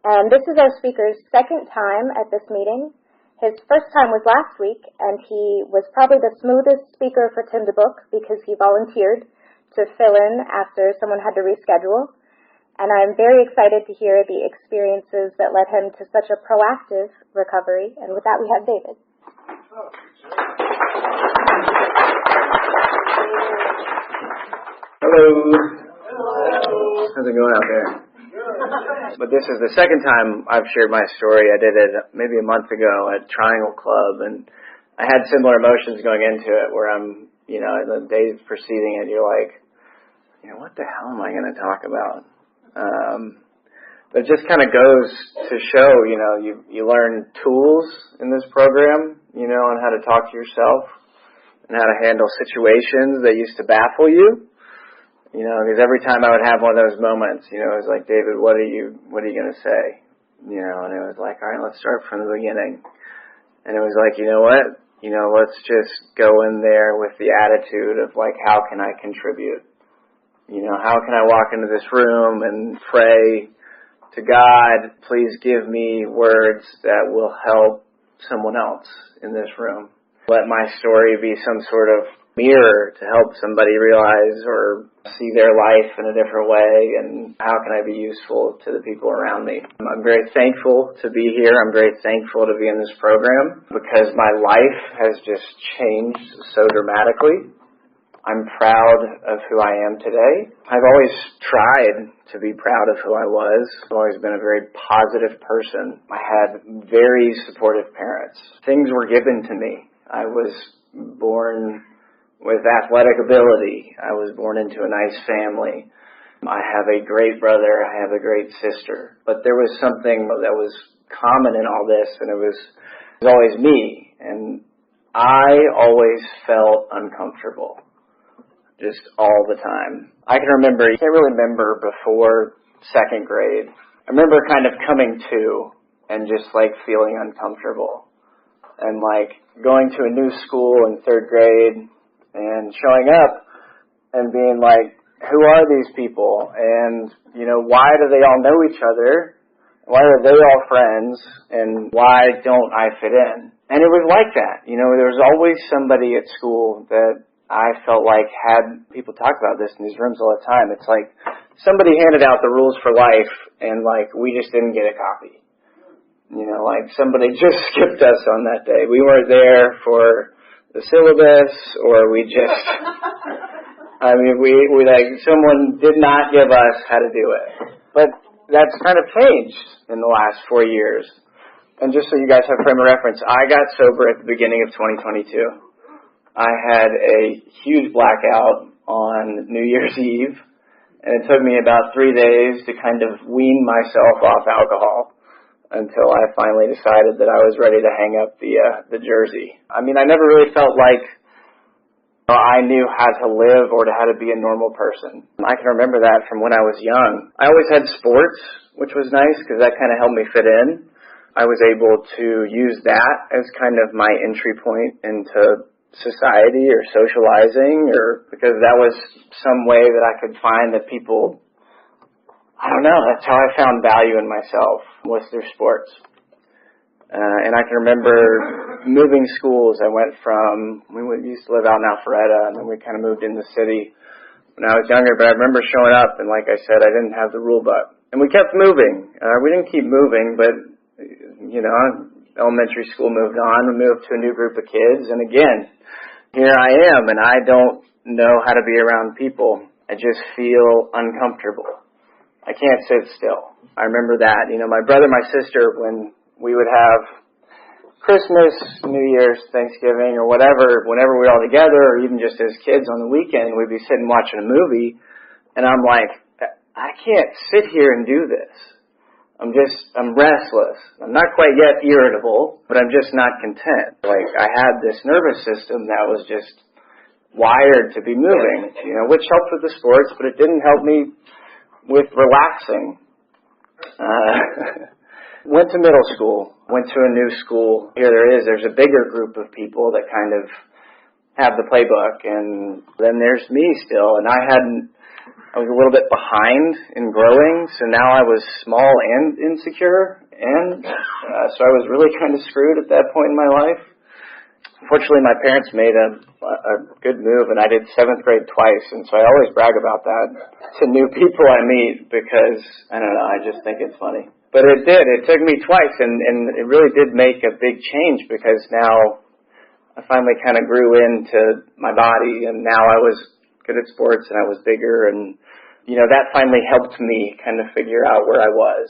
And this is our speaker's second time at this meeting. His first time was last week, and he was probably the smoothest speaker for Tim to book because he volunteered to fill in after someone had to reschedule. And I'm very excited to hear the experiences that led him to such a proactive recovery. And with that, we have David. Hello. How's it going out there? But this is the second time I've shared my story. I did it maybe a month ago at Triangle Club, and I had similar emotions going into it where I'm, in the days preceding it, you're like, what the hell am I going to talk about? But it just kind of goes to show, you learn tools in this program, on how to talk to yourself and how to handle situations that used to baffle you. Because every time I would have one of those moments, it was like, David, what are you going to say? And it was like, all right, let's start from the beginning. And it was like, you know what? Let's just go in there with the attitude of like, how can I contribute? How can I walk into this room and pray to God, please give me words that will help someone else in this room. Let my story be some sort of mirror to help somebody realize or see their life in a different way, and how can I be useful to the people around me. I'm very thankful to be here. I'm very thankful to be in this program because my life has just changed so dramatically. I'm proud of who I am today. I've always tried to be proud of who I was. I've always been a very positive person. I had very supportive parents. Things were given to me. I was born with athletic ability. I was born into a nice family. I have a great brother. I have a great sister. But there was something that was common in all this, and it was always me. And I always felt uncomfortable, just all the time. I can't really remember before second grade. I remember kind of coming to and just like feeling uncomfortable. And like going to a new school in third grade and showing up and being like, who are these people? And, why do they all know each other? Why are they all friends? And why don't I fit in? And it was like that. There was always somebody at school that I felt like had people talk about this in these rooms all the time. It's like somebody handed out the rules for life and like we just didn't get a copy. Like somebody just skipped us on that day. We weren't there for the syllabus, or we just, we like someone did not give us how to do it. But that's kind of changed in the last 4 years. And just so you guys have frame of reference, I got sober at the beginning of 2022. I had a huge blackout on New Year's Eve, and it took me about 3 days to kind of wean myself off alcohol until I finally decided that I was ready to hang up the jersey. I never really felt like I knew how to live or how to be a normal person. I can remember that from when I was young. I always had sports, which was nice because that kind of helped me fit in. I was able to use that as kind of my entry point into society or socializing, or because that was some way that I could find that people, I don't know, that's how I found value in myself, was through sports. And I can remember moving schools. I went from, we used to live out in Alpharetta, and then we kind of moved in the city when I was younger, but I remember showing up, and like I said, I didn't have the rule book. And we kept moving. We didn't keep moving, but, elementary school moved on. We moved to a new group of kids, and again, here I am, and I don't know how to be around people. I just feel uncomfortable. I can't sit still. I remember that. My brother, my sister, when we would have Christmas, New Year's, Thanksgiving, or whatever, whenever we were all together, or even just as kids on the weekend, we'd be sitting watching a movie, and I'm like, I can't sit here and do this. I'm restless. I'm not quite yet irritable, but I'm just not content. Like, I had this nervous system that was just wired to be moving, which helped with the sports, but it didn't help me with relaxing. Went to middle school, went to a new school. There's a bigger group of people that kind of have the playbook, and then there's me still, and I hadn't I was a little bit behind in growing, so now I was small and insecure, and so I was really kind of screwed at that point in my life. Fortunately, my parents made a good move, and I did 7th grade twice, and so I always brag about that to new people I meet because, I don't know, I just think it's funny. But it did. It took me twice, and it really did make a big change because now I finally kind of grew into my body, and now I was good at sports, and I was bigger, and, that finally helped me kind of figure out where I was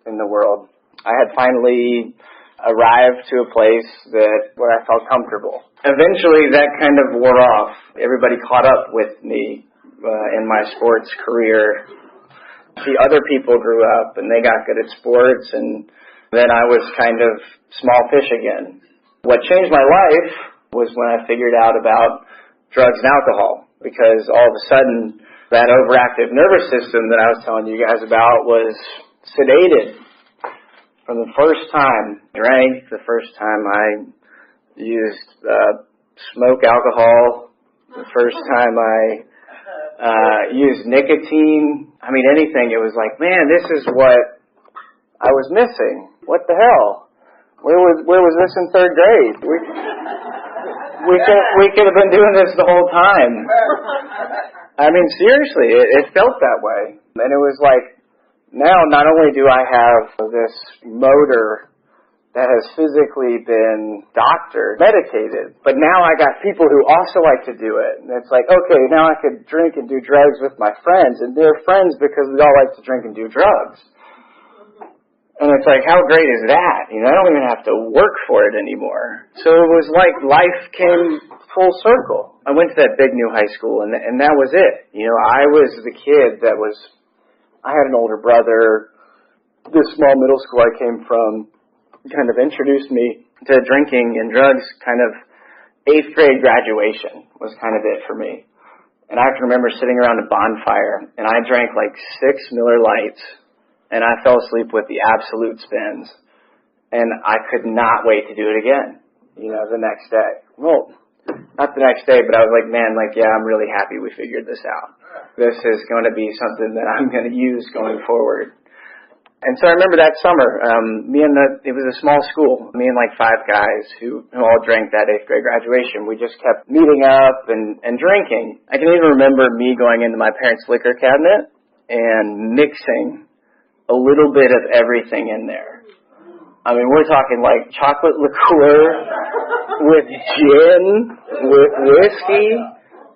in the world. I had finally arrived to a place where I felt comfortable. Eventually, that kind of wore off. Everybody caught up with me in my sports career. See, other people grew up, and they got good at sports, and then I was kind of small fish again. What changed my life was when I figured out about drugs and alcohol, because all of a sudden, that overactive nervous system that I was telling you guys about was sedated. From the first time I drank, the first time I used smoke alcohol, the first time I used nicotine, anything, it was like, man, this is what I was missing. What the hell? Where was this in 3rd grade? We could have been doing this the whole time. Seriously, it felt that way. And it was like, now, not only do I have this motor that has physically been doctored, medicated, but now I got people who also like to do it. And it's like, okay, now I could drink and do drugs with my friends, and they're friends because we all like to drink and do drugs. And it's like, how great is that? I don't even have to work for it anymore. So it was like life came full circle. I went to that big new high school, and that was it. I was the kid that was... I had an older brother. This small middle school I came from kind of introduced me to drinking and drugs. Kind of 8th grade graduation was kind of it for me. And I can remember sitting around a bonfire, and I drank like 6 Miller Lights, and I fell asleep with the absolute spins. And I could not wait to do it again, the next day. Well, not the next day, but I was like, man, yeah, I'm really happy we figured this out. This is going to be something that I'm going to use going forward. And so I remember that summer, it was a small school, me and 5 guys who all drank that 8th grade graduation. We just kept meeting up and drinking. I can even remember me going into my parents' liquor cabinet and mixing a little bit of everything in there. We're talking like chocolate liqueur with gin, with whiskey,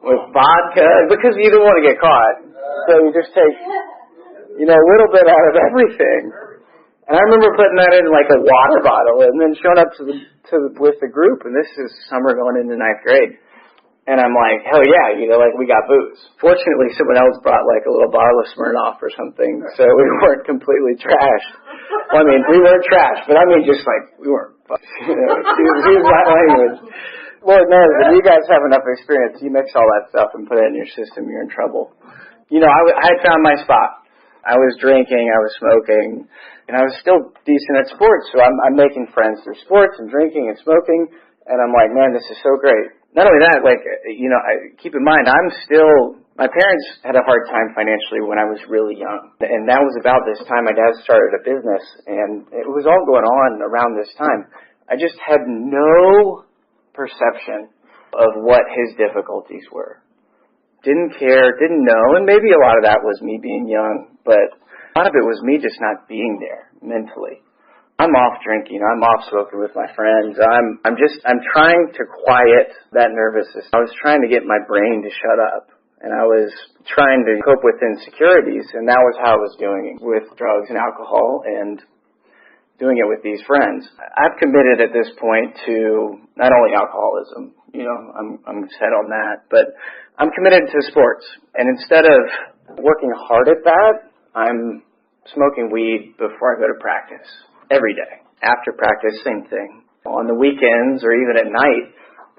with vodka, because you don't want to get caught. So you just take, a little bit out of everything. And I remember putting that in like a water bottle and then showing up with the group, and this is summer going into 9th grade. And I'm like, hell yeah, we got booze. Fortunately, someone else brought like a little bottle of Smirnoff or something, so we weren't completely trashed. Well, we weren't trashed, but just like, we weren't fucked. Excuse my language. Lord knows, if you guys have enough experience, you mix all that stuff and put it in your system, you're in trouble. I had found my spot. I was drinking, I was smoking, and I was still decent at sports, so I'm making friends through sports and drinking and smoking, and I'm like, man, this is so great. Not only that, keep in mind, my parents had a hard time financially when I was really young. And that was about this time my dad started a business, and it was all going on around this time. I just had no perception of what his difficulties were. Didn't care, didn't know, and maybe a lot of that was me being young, but a lot of it was me just not being there mentally. I'm off drinking. I'm off smoking with my friends. I'm trying to quiet that nervous system. I was trying to get my brain to shut up, and I was trying to cope with insecurities, and that was how I was doing it with drugs and alcohol and doing it with these friends. I've committed at this point to not only alcoholism, I'm set on that, but I'm committed to sports. And instead of working hard at that, I'm smoking weed before I go to practice. Every day. After practice, same thing. On the weekends or even at night,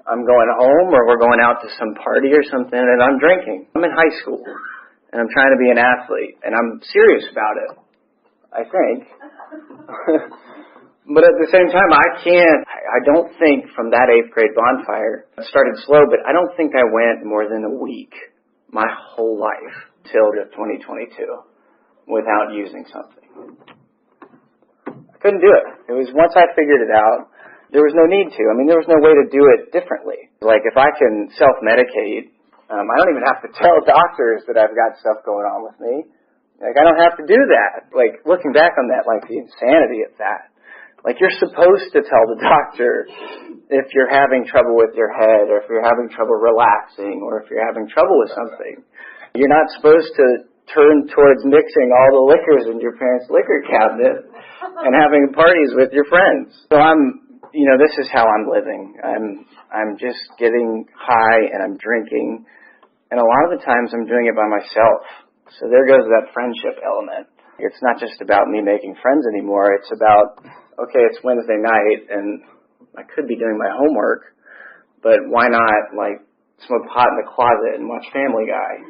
I'm going home or we're going out to some party or something and I'm drinking. I'm in high school and I'm trying to be an athlete and I'm serious about it, I think. But at the same time, I don't think from that 8th grade bonfire, it started slow, but I don't think I went more than a week my whole life till 2022 without using something. I couldn't do it. It was once I figured it out, there was no need to. I mean, there was no way to do it differently. Like, if I can self-medicate, I don't even have to tell doctors that I've got stuff going on with me. Like, I don't have to do that. Like, looking back on that, like, the insanity of that. Like, you're supposed to tell the doctor if you're having trouble with your head, or if you're having trouble relaxing, or if you're having trouble with something. You're not supposed to turn towards mixing all the liquors in your parents' liquor cabinet and having parties with your friends. So this is how I'm living. I'm just getting high and I'm drinking. And a lot of the times I'm doing it by myself. So there goes that friendship element. It's not just about me making friends anymore. It's about, okay, it's Wednesday night and I could be doing my homework, but why not, like, smoke pot in the closet and watch Family Guy,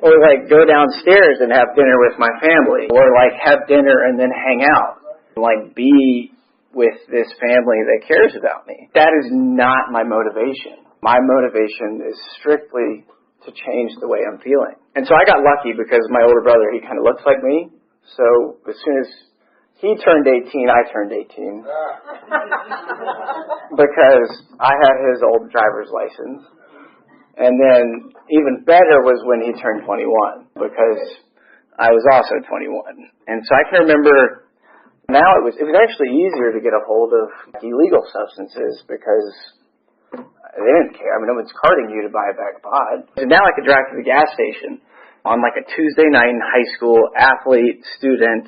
or like go downstairs and have dinner with my family, or like have dinner and then hang out, like be with this family that cares about me. That is not my motivation. My motivation is strictly to change the way I'm feeling. And so I got lucky because my older brother, he kind of looks like me. So as soon as he turned 18, I turned 18. Because I had his old driver's license. And then even better was when he turned 21, because I was also 21. And so I can remember now it was actually easier to get a hold of illegal substances because they didn't care. I mean, no one's carding you to buy a bag of pot. And now I could drive to the gas station on like a Tuesday night in high school, athlete, student,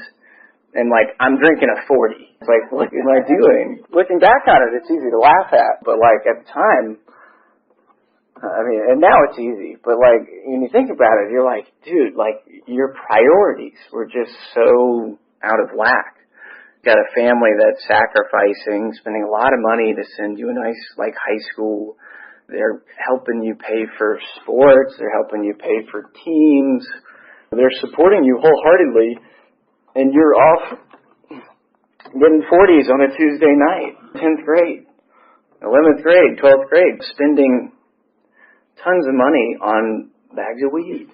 and like I'm drinking a 40. It's like, what am I doing? Looking back on it, it's easy to laugh at. But like at the time, I mean, and now it's easy. But like when you think about it, you're like, dude, like your priorities were just so out of whack. Got a family that's sacrificing, spending a lot of money to send you a nice, like, high school. They're helping you pay for sports. They're helping you pay for teams. They're supporting you wholeheartedly, and you're off getting 40s on a Tuesday night, 10th grade, 11th grade, 12th grade, spending tons of money on bags of weed.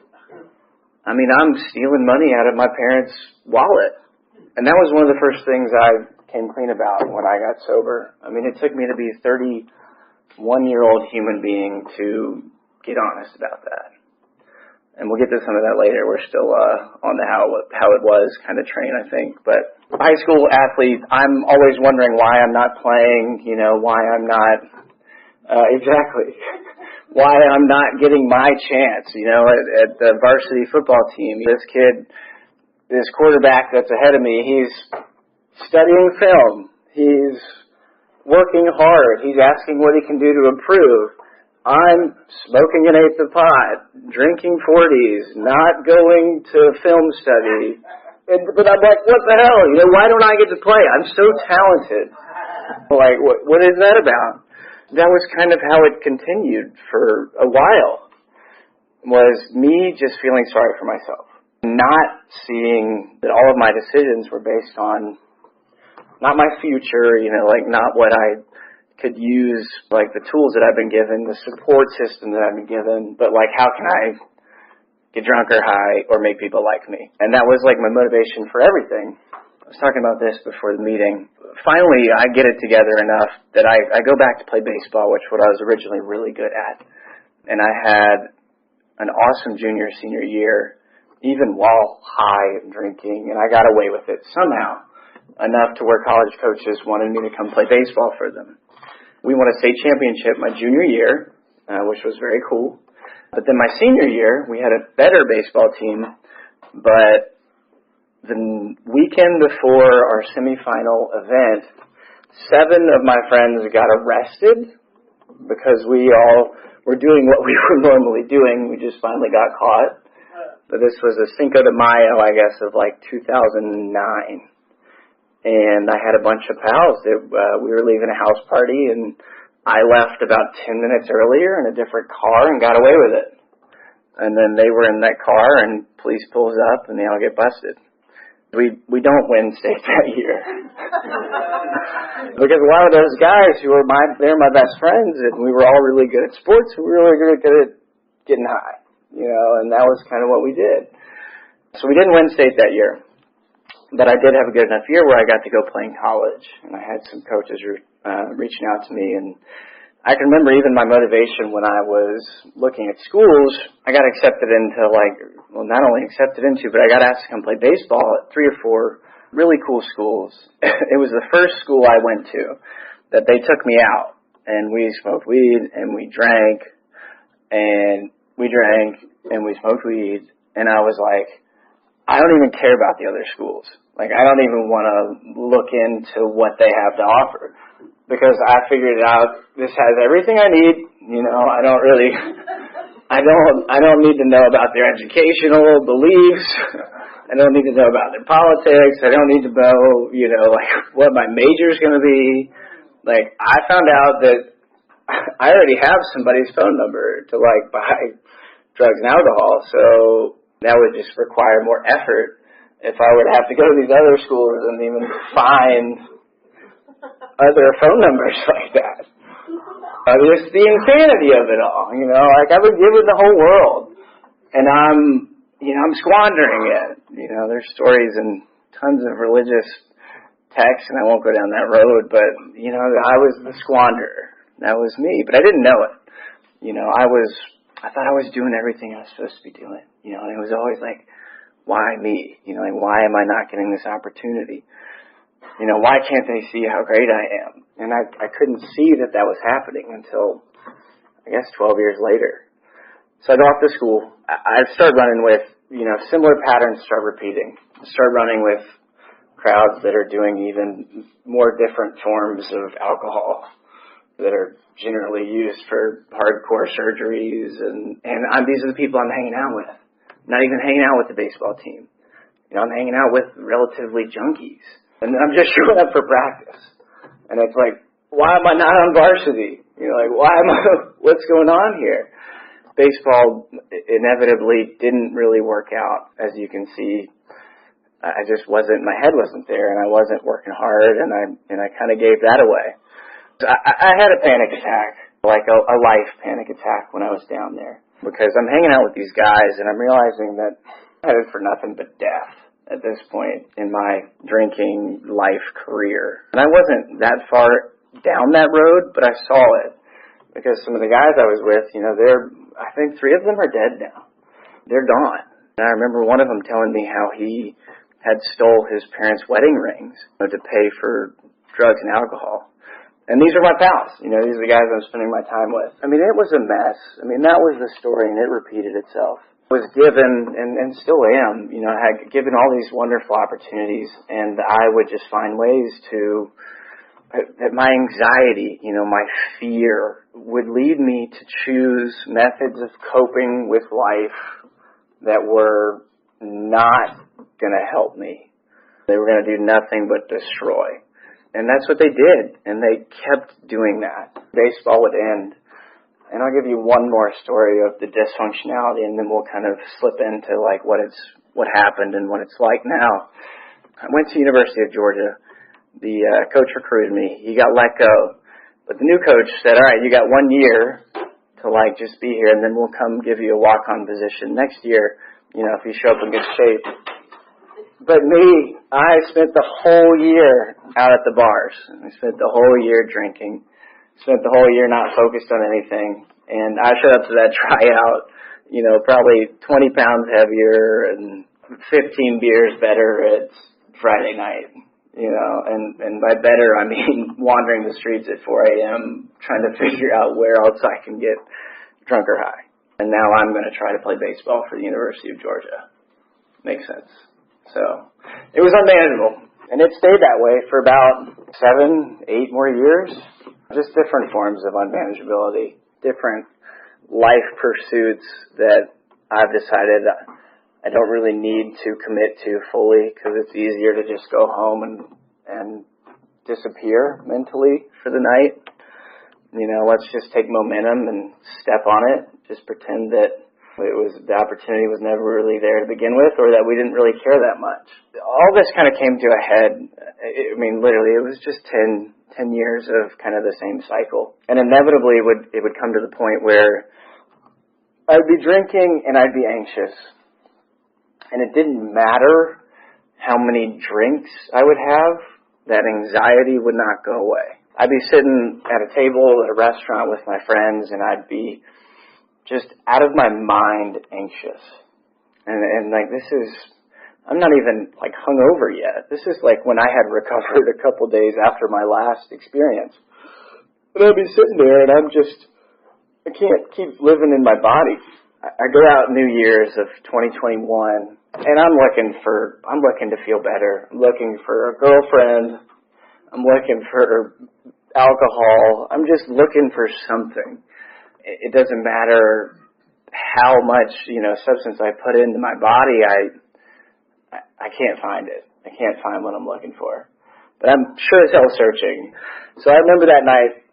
I mean, I'm stealing money out of my parents' wallet. And that was one of the first things I came clean about when I got sober. I mean, it took me to be a 31-year-old human being to get honest about that. And we'll get to some of that later. We're still on the how it was kind of train, I think. But high school athlete, I'm always wondering why I'm not playing, why I'm not, exactly, why I'm not getting my chance, at the varsity football team. This quarterback that's ahead of me, he's studying film. He's working hard. He's asking what he can do to improve. I'm smoking an eighth of pot, drinking 40s, not going to film study. But I'm like, what the hell? Why don't I get to play? I'm so talented. Like, what is that about? That was kind of how it continued for a while, was me just feeling sorry for myself. Not seeing that all of my decisions were based on not my future, not what I could use, like the tools that I've been given, the support system that I've been given, but like how can I get drunk or high or make people like me? And that was like my motivation for everything. I was talking about this before the meeting. Finally, I get it together enough that I go back to play baseball, which what I was originally really good at. And I had an awesome senior year, even while high and drinking, and I got away with it somehow, enough to where college coaches wanted me to come play baseball for them. We won a state championship my junior year, which was very cool. But then my senior year, we had a better baseball team, but the weekend before our semifinal event, 7 of my friends got arrested because we all were doing what we were normally doing. We just finally got caught. But this was a Cinco de Mayo, I guess, of like 2009. And I had a bunch of pals that we were leaving a house party, and I left about 10 minutes earlier in a different car and got away with it. And then they were in that car, and police pulls up, and they all get busted. We don't win state that year. Because a lot of those guys they're my best friends, and we were all really good at sports, we were really good at getting high, and that was kind of what we did. So we didn't win state that year, but I did have a good enough year where I got to go play in college, and I had some coaches reaching out to me, and I can remember even my motivation when I was looking at schools. I got accepted into not only accepted into, but I got asked to come play baseball at 3 or 4 really cool schools. It was the first school I went to that they took me out, and we smoked weed, and we drank, and we smoked weed, and I was like, I don't even care about the other schools. I don't even want to look into what they have to offer, because I figured out this has everything I need. I don't need to know about their educational beliefs. I don't need to know about their politics. I don't need to know, what my major is going to be. I found out that I already have somebody's phone number to buy drugs and alcohol, so that would just require more effort if I would have to go to these other schools and even find other phone numbers like that. Just the insanity of it all, I would give it the whole world, and I'm squandering it. There's stories and tons of religious texts, and I won't go down that road, but, I was the squanderer. That was me, but I didn't know it. I thought I was doing everything I was supposed to be doing, and it was always why me? Why am I not getting this opportunity? Why can't they see how great I am? And I couldn't see that was happening until, I guess, 12 years later. So I go off to school. I started running with, similar patterns start repeating. I started running with crowds that are doing even more different forms of alcohol that are generally used for hardcore surgeries, and these are the people I'm hanging out with. Not even hanging out with the baseball team. I'm hanging out with relatively junkies. And I'm just showing up for practice. And it's why am I not on varsity? What's going on here? Baseball inevitably didn't really work out, as you can see. I just wasn't, my head wasn't there, and I wasn't working hard, and I kind of gave that away. So I had a panic attack, a life panic attack when I was down there, because I'm hanging out with these guys, and I'm realizing that I'm headed for nothing but death at this point in my drinking life career. And I wasn't that far down that road, but I saw it, because some of the guys I was with, I think 3 of them are dead now. They're gone. And I remember one of them telling me how he had stole his parents' wedding rings to pay for drugs and alcohol. And these are my pals. These are the guys I'm spending my time with. It was a mess. That was the story, and it repeated itself. I was given, and still am, had given all these wonderful opportunities, and I would just find ways that my anxiety, my fear, would lead me to choose methods of coping with life that were not going to help me. They were going to do nothing but destroy. And that's what they did, and they kept doing that. Baseball would end, and I'll give you one more story of the dysfunctionality, and then we'll kind of slip into what happened and what it's like now. I went to University of Georgia. The coach recruited me. He got let go, but the new coach said, "All right, you got 1 year to just be here, and then we'll come give you a walk-on position next year. If you show up in good shape." But me, I spent the whole year out at the bars. I spent the whole year drinking. Spent the whole year not focused on anything. And I showed up to that tryout, probably 20 pounds heavier and 15 beers better at Friday night. And by better, I mean wandering the streets at 4 a.m. trying to figure out where else I can get drunk or high. And now I'm going to try to play baseball for the University of Georgia. Makes sense. So it was unmanageable, and it stayed that way for about 7, 8 more years. Just different forms of unmanageability, different life pursuits that I've decided I don't really need to commit to fully, because it's easier to just go home and disappear mentally for the night. Let's just take momentum and step on it. Just pretend that the opportunity was never really there to begin with, or that we didn't really care that much. All this kind of came to a head. Literally, it was just 10 years of kind of the same cycle. And inevitably, it would come to the point where I'd be drinking and I'd be anxious. And it didn't matter how many drinks I would have, that anxiety would not go away. I'd be sitting at a table at a restaurant with my friends and I'd be just out of my mind anxious. And like I'm not even like hungover yet. This is like when I had recovered a couple days after my last experience. And I'd be sitting there and I can't keep living in my body. I go out New Year's of 2021 and I'm looking to feel better. I'm looking for a girlfriend. I'm looking for alcohol. I'm just looking for something. It doesn't matter how much, substance I put into my body. I can't find it. I can't find what I'm looking for. But I'm sure as hell searching. So I remember that night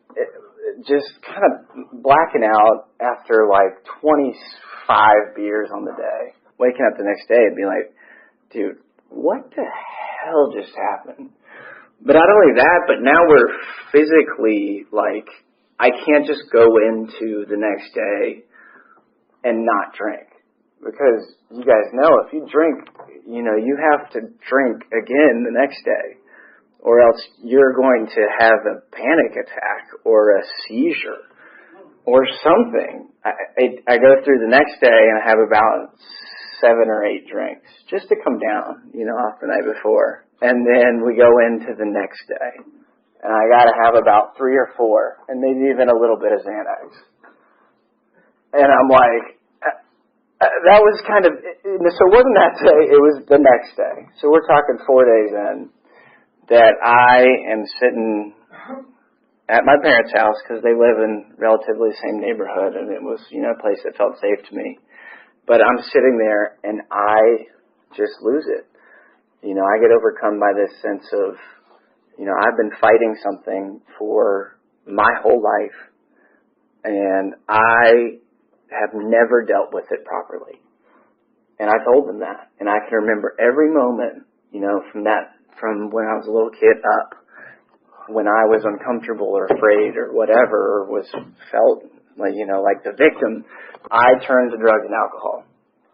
just kind of blacking out after like 25 beers on the day. Waking up the next day and be like, dude, what the hell just happened? But not only that, but now we're physically like, I can't just go into the next day and not drink. Because you guys know if you drink, you have to drink again the next day. Or else you're going to have a panic attack or a seizure or something. I go through the next day and I have about 7 or 8 drinks just to come down, off the night before. And then we go into the next day. And I got to have about 3 or 4 and maybe even a little bit of Xanax. And I'm like, that was kind of, so it wasn't that day, it was the next day. So we're talking 4 days in that I am sitting at my parents' house because they live in relatively the same neighborhood and it was, a place that felt safe to me. But I'm sitting there and I just lose it. I get overcome by this sense of, I've been fighting something for my whole life and I have never dealt with it properly. And I told them that. And I can remember every moment, from when I was a little kid up, when I was uncomfortable or afraid or whatever, or felt like the victim, I turned to drugs and alcohol.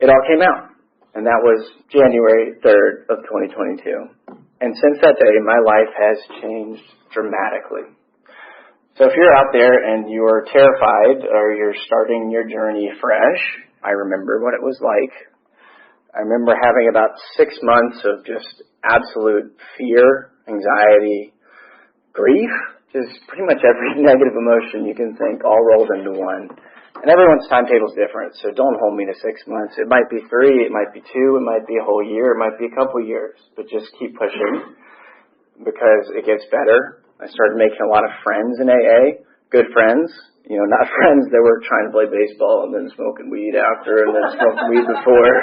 It all came out. And that was January 3rd of 2022. And since that day, my life has changed dramatically. So if you're out there and you're terrified or you're starting your journey fresh, I remember what it was like. I remember having about 6 months of just absolute fear, anxiety, grief, just pretty much every negative emotion you can think all rolled into one. And everyone's timetable is different, so don't hold me to 6 months. It might be 3, it might be 2, it might be a whole year, it might be a couple years, but just keep pushing because it gets better. I started making a lot of friends in AA, good friends, not friends that were trying to play baseball and then smoking weed after and then smoking weed before.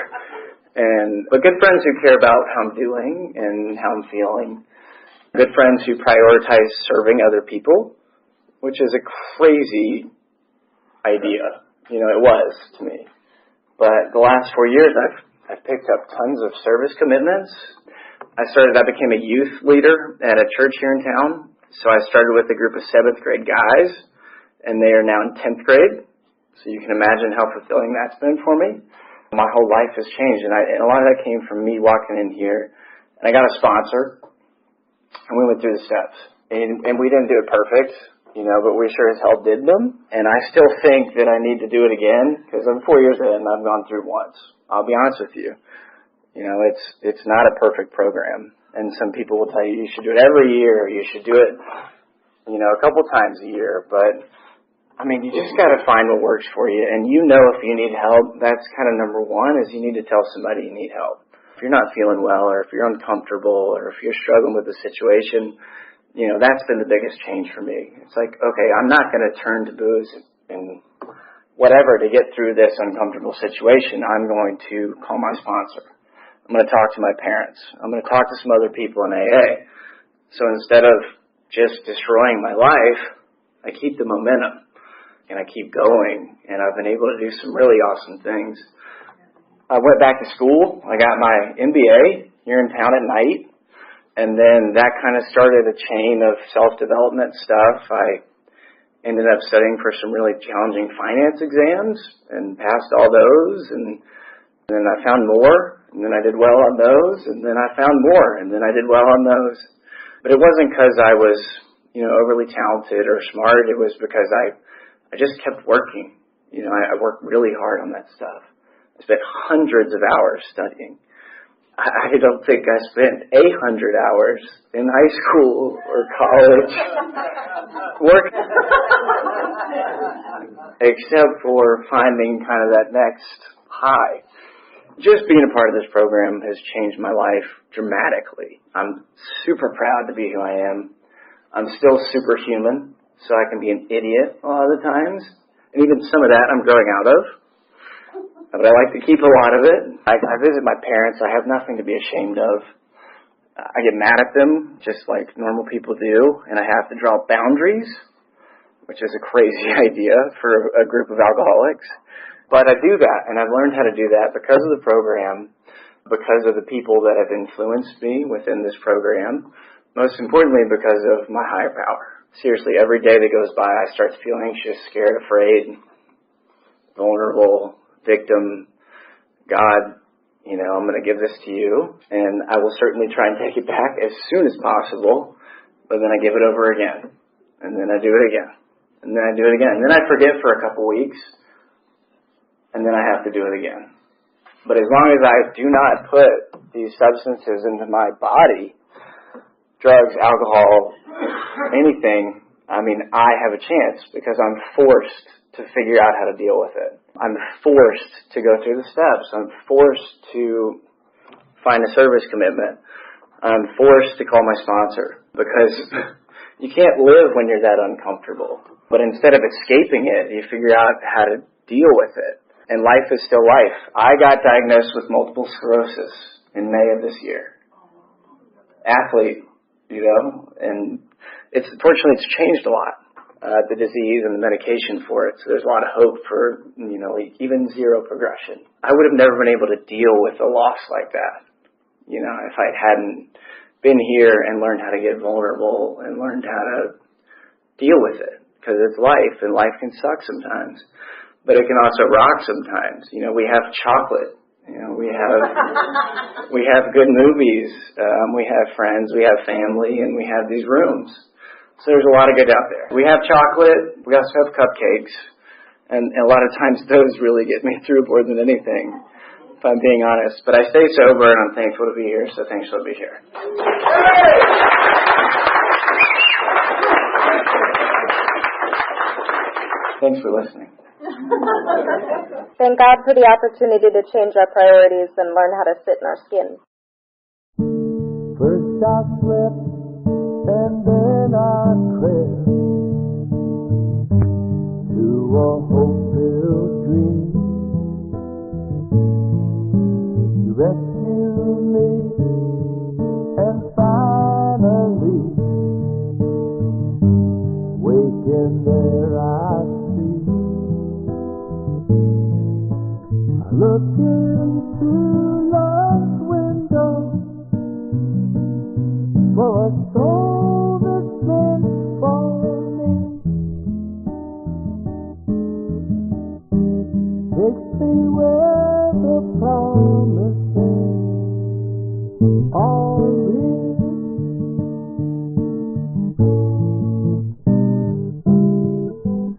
But good friends who care about how I'm doing and how I'm feeling. Good friends who prioritize serving other people, which is a crazy idea. It was to me. But the last 4 years, I've picked up tons of service commitments. I became a youth leader at a church here in town. So I started with a group of 7th grade guys, and they are now in 10th grade. So you can imagine how fulfilling that's been for me. My whole life has changed, and a lot of that came from me walking in here. And I got a sponsor, and we went through the steps. And we didn't do it perfect, but we sure as hell did them. And I still think that I need to do it again, because I'm 4 years in and I've gone through once. I'll be honest with you. It's not a perfect program. And some people will tell you should do it every year, or you should do it, a couple times a year. But you just got to find what works for you. And if you need help, that's kind of number one, is you need to tell somebody you need help. If you're not feeling well, or if you're uncomfortable, or if you're struggling with the situation, that's been the biggest change for me. It's like, okay, I'm not going to turn to booze and whatever to get through this uncomfortable situation. I'm going to call my sponsor. I'm going to talk to my parents. I'm going to talk to some other people in AA. So instead of just destroying my life, I keep the momentum. And I keep going, and I've been able to do some really awesome things. I went back to school. I got my MBA here in town at night, and then that kind of started a chain of self-development stuff. I Ended up studying for some really challenging finance exams and passed all those, and then I found more, and then I did well on those, and then I found more, and then I did well on those. But it wasn't because I was, overly talented or smart. It was because I just kept working. I worked really hard on that stuff. I spent hundreds of hours studying. I don't think I spent 800 hours in high school or college working, except for finding kind of that next high. Just being a part of this program has changed my life dramatically. I'm super proud to be who I am. I'm still superhuman, so I can be an idiot a lot of the times. And even some of that I'm growing out of. But I like to keep a lot of it. I visit my parents. I have nothing to be ashamed of. I get mad at them, just like normal people do, and I have to draw boundaries, which is a crazy idea for a group of alcoholics. But I do that, and I've learned how to do that because of the program, because of the people that have influenced me within this program, most importantly because of my higher power. Seriously, every day that goes by, I start to feel anxious, scared, afraid, vulnerable, victim. God, I'm going to give this to you, and I will certainly try and take it back as soon as possible, but then I give it over again, and then I do it again, and then I do it again, and then I forget for a couple weeks, and then I have to do it again. But as long as I do not put these substances into my body, drugs, alcohol, anything, I have a chance because I'm forced to figure out how to deal with it. I'm forced to go through the steps. I'm forced to find a service commitment. I'm forced to call my sponsor because you can't live when you're that uncomfortable. But instead of escaping it, you figure out how to deal with it. And life is still life. I got diagnosed with multiple sclerosis in May of this year. Athlete, and fortunately it's changed a lot. The disease and the medication for it. So there's a lot of hope for, even zero progression. I would have never been able to deal with a loss like that, if I hadn't been here and learned how to get vulnerable and learned how to deal with it. Because it's life, and life can suck sometimes. But it can also rock sometimes. We have chocolate. We have good movies. We have friends. We have family, and we have these rooms. So there's a lot of good out there. We have chocolate. We also have cupcakes. And a lot of times those really get me through more than anything, if I'm being honest. But I stay sober, and I'm thankful to be here, so thanks for being here. Thanks for listening. Thank God for the opportunity to change our priorities and learn how to sit in our skin. First I slept, and then I crept to a hope-filled dream. You rescued me, and finally, waking there I see. I look into love's window for a soul that's meant for me. Takes me where the promises all real.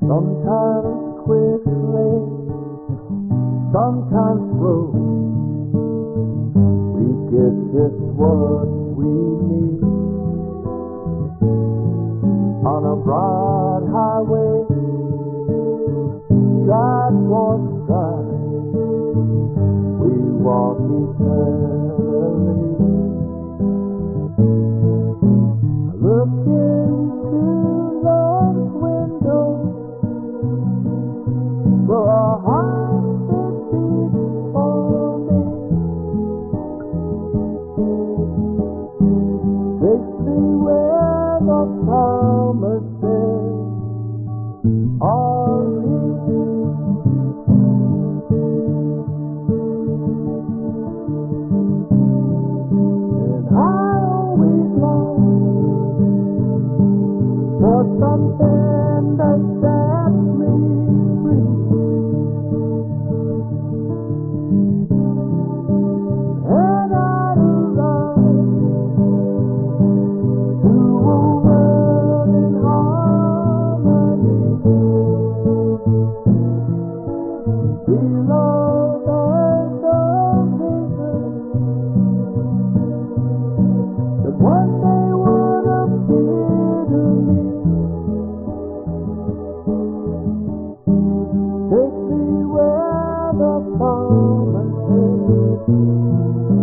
Sometimes quickly, sometimes slow, we get just what we need. On a broad highway, stride for stride, we walk eternally. I look into love's window for a heart that beats for me. Takes me where the promises are real. And I always long voluntary.